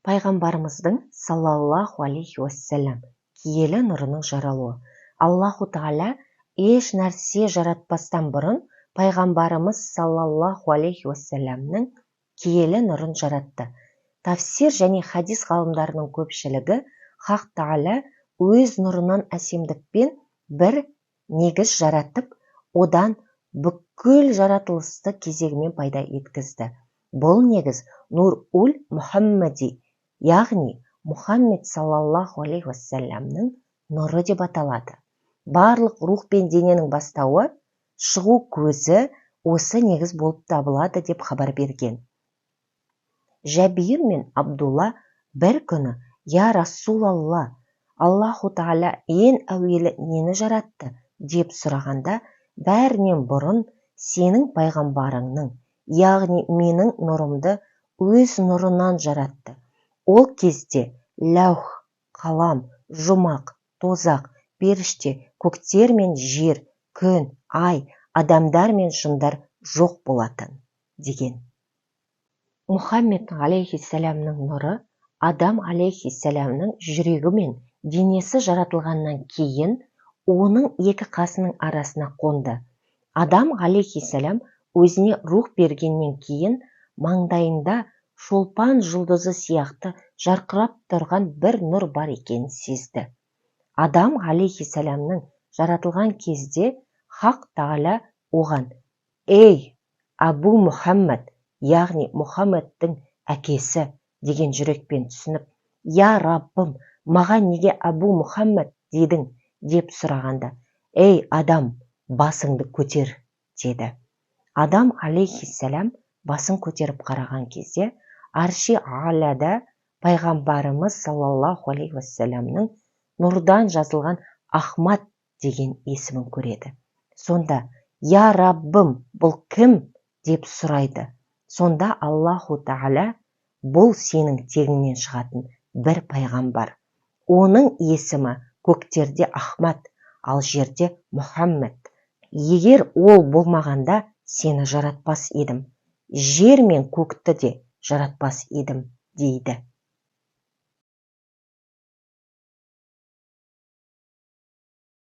Пайғамбарымыздың саллаллаху алейхи уассалам киелі нұрының жаралуы. Аллаху Тағала еш нәрсе жаратпастан бұрын пайғамбарымыз саллаллаху алейхи уассаламның киелі нұрын жаратты. Тафсир және хадис ғалымдарының көпшілігі Хақ Тағала өз нұрынан әсемдікпен бір негіз жаратып, одан бүкіл жаратылысты кезегімен пайда еткізді. Бұл негіз Нур-уль Мұхаммади, яғни Мұхаммед саллаллаху алейхи уассаламның нұры деп аталады. Барлық рух пен дененің бастауы, шығу көзі осы негіз болып табылады деп хабар берген. Жәбир мен Абдулла бір күні: «Я Расулалла, Аллаху Тағала ең әуелі нені жаратты?» деп сұрағанда, бәрінен бұрын сенің пайғамбарыңның, яғни менің нұрымды өз нұрынан жаратты. Ол кезде ләух, қалам, жұмақ, тозақ, періште, көктер мен жер, күн, ай, адамдар мен жындар жоқ болатын деген. Мұхаммед алейхиссаламның нұры Адам алейхиссаламның жүрегі мен денесі жаратылғаннан кейін оның екі қасының арасына қонды. Адам алейхиссалам өзіне рух бергеннен кейін маңдайында шолпан жұлдызы сияқты жарқырап тұрған бір нұр бар екенін сезді. Адам алейхиссаламның жаратылған кезде Хақ Тағала оған: «Ей, Абу Мұхаммад, яғни Мұхаммадтың әкесі» деген жүрекпен түсініп, «Я Раббым, маған неге Абу Мұхаммад дедің?» деп сұрағанда, «Ей Адам, басыңды көтер» деді. Адам алейхиссалам басын көтеріп қараған кезде Арши А'ляда пайғамбарымыз саллаллаху алейхи уассаламның нұрдан жазылған Ахмад деген есімін көреді. Сонда «Я Раббым, бұл кім?» деп сұрайды. Сонда Аллаху Тағала: «Бұл сенің тегіңнен шығатын бір пайғамбар. Оның есімі көктерде Ахмад, ал жерде Мұхаммад. Егер ол болмағанда сені жаратпас едім, жер мен көкті де жаратпас едім» дейді.